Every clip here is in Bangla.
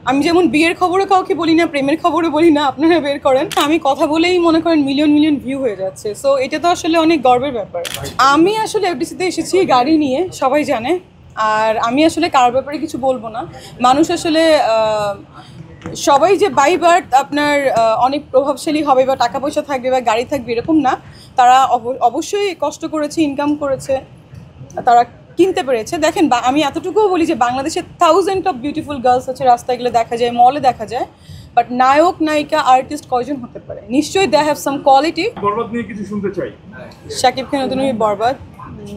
আমি যেমন বিয়ের খবরও কাউকে বলি না, প্রেমের খবরও বলি না, আপনারা বের করেন। আমি কথা বলেই মনে করেন মিলিয়ন মিলিয়ন ভিউ হয়ে যাচ্ছে। সো এটা তো আসলে অনেক গর্বের ব্যাপার। আমি আসলে এফডিসিতে এসেছি গাড়ি নিয়ে, সবাই জানে। আর আমি আসলে কার ব্যাপারে কিছু বলবো না। মানুষ আসলে সবাই যে বাই বার্থ আপনার অনেক প্রভাবশালী হবে বা টাকা পয়সা থাকবে বা গাড়ি থাকবে এরকম না। তারা অবশ্যই কষ্ট করেছে, ইনকাম করেছে, তারা কিনতে পেরেছে। দেখেন, আমি এতটুকুও বলি যে বাংলাদেশে থাউজেন্ড অফ বিউটিফুল গার্লস আছে, রাস্তায় গেলে দেখা যায়, মলে দেখা যায়, বাট নায়ক নায়িকা আর্টিস্ট কয়জন হতে পারে? নিশ্চয়ই দে হ্যাভ সাম কোয়ালিটি। বরবাদ নিয়ে কিছু শুনতে চাই। শাকিব খান নতুন বরবাদ,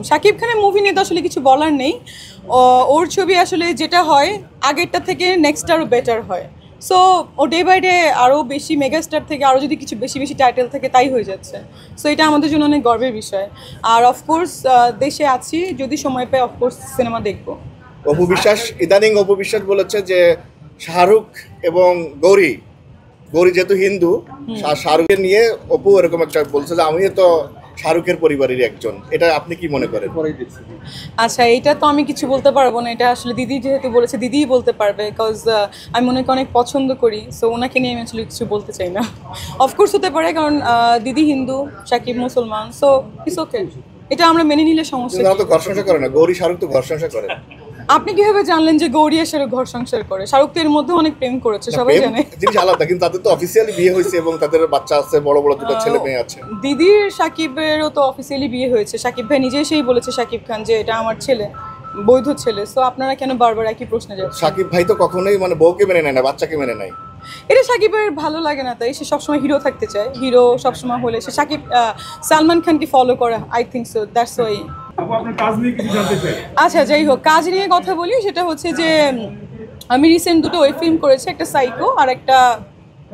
শাকিব খানের মুভি নিয়ে তো আসলে কিছু বলার নেই। ওর ছবি আসলে যেটা হয় আগেরটা থেকে নেক্সট আরও বেটার হয়। সো ও ডে বাই ডে আরও বেশি মেগাস্টার থেকে আরও যদি কিছু বেশি বেশি টাইটেল থাকে তাই হয়ে যাচ্ছে। সো এটা আমাদের জন্য অনেক গর্বের বিষয়। আর অফকোর্স দেশে আছি, যদি সময় পাই অফকোর্স সিনেমা দেখবো। অপু বিশ্বাস ইদানিং অপু বিশ্বাস বলেছে যে শাহরুখ এবং গৌরী যেহেতু হিন্দু, শাহরুখের নিয়ে অপু এরকম একটা বলছে যে আমিও তো শাহরুখের পরিবারের একজন। এটা আপনি কি মনে করেন? আচ্ছা, এটা তো আমি কিছু বলতে পারবো না। এটা আসলে দিদি যেহেতু বলেছে দিদিই বলতে পারবে, বিকজ আমি ওনাকে অনেক পছন্দ করি। সো ওনাকে নিয়ে আমি আসলে কিছু বলতে চাই না। অফকোর্স হতে পারে, কারণ দিদি হিন্দু, শাকিব মুসলমান, সো ইটস ওকে। এটা আমরা মেনে নিলে সমস্যা। তো ঘর সংসার করে না, গৌরী শাহরুখ তো ঘর সংসার করে। আপনি কিভাবে জানলেন যে গৌরী আর শাহরুখ ঘর সংসার করে? শাহরুখ তো এর মধ্যে অনেক প্রেম করেছে, সবাই জানে। জিনিস আলাদা, কিন্তু তাদের তো অফিসিয়ালি বিয়ে হয়েছে এবং তাদের বাচ্চা আছে, বড় বড় দুটো ছেলে মেয়ে আছে। দিদির শাকিবেরও তো অফিসিয়ালি বিয়ে হয়েছে। শাকিব ভাই নিজেই সেই বলেছে, শাকিব খান, যে এটা আমার ছেলে, বৈধ ছেলে। সো আপনারা কেন বারবার একই প্রশ্নে যাচ্ছেন? শাকিব ভাই তো কখনোই বউকে মেনে নেয় না, বাচ্চাকে মেনে নেয়। এটা শাকিবের ভালো লাগে না, তাই সে সবসময় হিরো থাকতে চায়। হিরো সবসময় হলে সে সালমান খানকে ফলো করে, I think so, that's why. আচ্ছা, যাই হোক, কাজ নিয়ে কথা বলি। সেটা হচ্ছে যে আমি রিসেন্ট দুটো ওয়েব ফিল্ম করেছি, একটা সাইকো আর একটা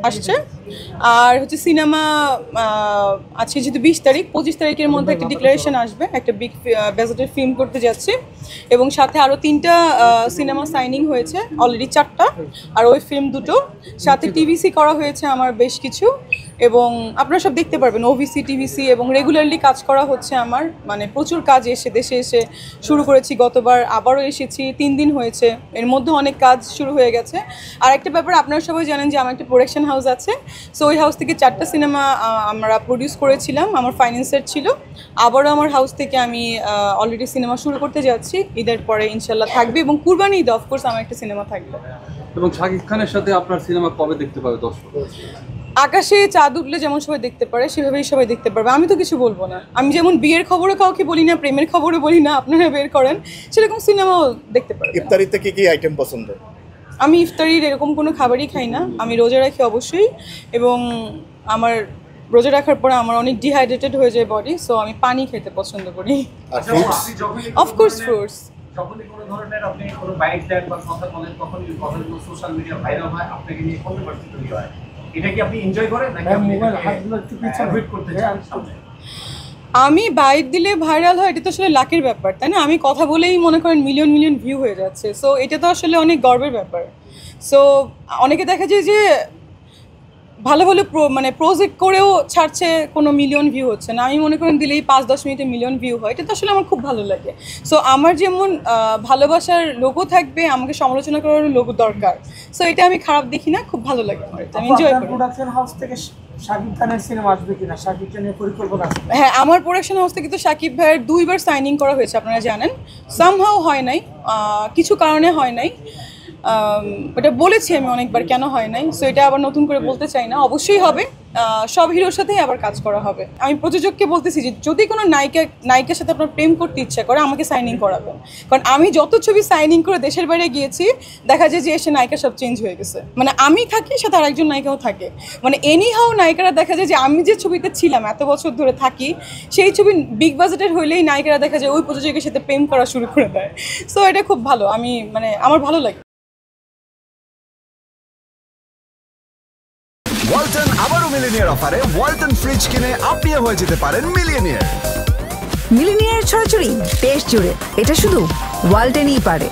আসছে। আর হচ্ছে সিনেমা আছে যেহেতু 20 তারিখ, 25 তারিখের মধ্যে একটা ডিক্লারেশন আসবে, একটা বিগ বাজেটের ফিল্ম করতে যাচ্ছি। এবং সাথে আরও 3টা সিনেমা সাইনিং হয়েছে, অলরেডি 4টা, আর ওই ফিল্ম দুটো। সাথে টিভিসি করা হয়েছে আমার বেশ কিছু, এবং আপনারা সব দেখতে পারবেন। ওভিসি, টিভিসি, এবং রেগুলারলি কাজ করা হচ্ছে আমার, প্রচুর কাজ দেশে এসে শুরু করেছি। গতবার আবারও এসেছি, 3 দিন হয়েছে, এর মধ্যে অনেক কাজ শুরু হয়ে গেছে। আর একটা ব্যাপার, আপনারা সবাই জানেন যে আমার একটা প্রোডাকশন হাউস আছে। সো ওই হাউস থেকে 4টা সিনেমা আমরা প্রডিউস করেছিলাম, আমার ফাইন্যান্সের ছিল। আবারও আমার হাউস থেকে আমি অলরেডি সিনেমা শুরু করতে যাচ্ছি। ঈদের পরে ইনশাল্লাহ থাকবে, এবং কুরবানি ঈদে অফকোর্স আমার একটা সিনেমা থাকবে। এবং শাকিব খানের সাথে আপনার সিনেমা কবে দেখতে পাবে দর্শক? আকাশে চাঁদ উঠলে যেমন সবাই দেখতে পারে, সেভাবেই সবাই দেখতে পারবে। আমি তো কিছু বলবো না। আমি যেমন বিয়ের খবরও কাউকে বলি না, প্রেমের খবরও বলি না, আপনারা বের করেন, সেরকম সিনেমাও দেখতে পারবে। ইফতারিতে কি কি আইটেম পছন্দ? আমি ইফতারির এরকম কোনো খাবারই খাই না। আমি রোজা রাখি অবশ্যই, এবং আমার রোজা রাখার পরে আমার অনেক ডিহাইড্রেটেড হয়ে যায় বডি। সো আমি পানি খেতে পছন্দ করি। Of course fruits. যখনই কোনো ধরনের আপনি কোনো বাইক দেন বা কথা বলেন, তখনই কথাগুলো সোশ্যাল মিডিয়া ভাইরাল হয়, আপনাকে নিয়ে কন্ট্রোভার্সি তৈরি হয়। এটা কি আপনি এনজয় করেন নাকি মোবাইল হাতগুলো একটু অ্যাভয়েড করতে চান? আমি বাইক দিলে ভাইরাল হয়, এটা তো আসলে লাকের ব্যাপার, তাই না? আমি কথা বলেই মনে করেন মিলিয়ন মিলিয়ন ভিউ হয়ে যাচ্ছে। সো এটা তো আসলে অনেক গর্বের ব্যাপার। সো অনেকে দেখা যায় যে ভালো ভালো প্রজেক্ট করেও ছাড়ছে, কোনো মিলিয়ন ভিউ হচ্ছে না। আমি মনে করেন দিলেই 5-10 মিনিটে মিলিয়ন ভিউ হয়, এটা তো আসলে আমার খুব ভালো লাগে। সো আমার যেমন ভালোবাসার লোগো থাকবে, আমাকে সমালোচনা করার লোগো দরকার। সো এটা আমি খারাপ দেখি না, খুব ভালো লাগে আমার, এটা আমি এনজয় করি। প্রোডাকশন হাউস থেকে শাকিব খানের সিনেমা আসবে কিনা, শাকিব খানের পরিকল্পনা আছে? হ্যাঁ, আমার প্রোডাকশন হাউস থেকে তো শাকিব ভাইয়ের 2বার সাইনিং করা হয়েছে, আপনারা জানেন। সামহাও হয় নাই, কিছু কারণে হয় নাই। এটা বলেছি আমি অনেকবার কেন হয় নাই। সো এটা আবার নতুন করে বলতে চাই না, অবশ্যই হবে। সব হিরোর সাথেই আবার কাজ করা হবে। আমি প্রযোজককে বলতেছি যে যদি কোনো নায়িকার সাথে আপনার প্রেম করতে ইচ্ছা করে, আমাকে সাইনিং করাবেন। কারণ আমি যত ছবি সাইনিং করে দেশের বাইরে গিয়েছি, দেখা যায় যে এসে নায়িকা সব চেঞ্জ হয়ে গেছে। আমি থাকি, সাথে আরেকজন নায়িকাও থাকে। এনিহাও নায়িকারা দেখা যায় যে আমি যে ছবিতে ছিলাম এত বছর ধরে থাকি, সেই ছবি বিগ বাজেটের হইলেই নায়িকারা দেখা যায় ওই প্রযোজকের সাথে প্রেম করা শুরু করে দেয়। সো এটা খুব ভালো, আমি আমার ভালো লাগে। ওয়ালটন আবারও মিলিনিয়ার অফারে ওয়ালটন ফ্রিজ কিনে আপনিও হয়ে যেতে পারেন মিলিয়নিয়ার। মিলিনিয়ার ছড়াছড়ি দেশ জুড়ে, এটা শুধু ওয়ালটনই পারে।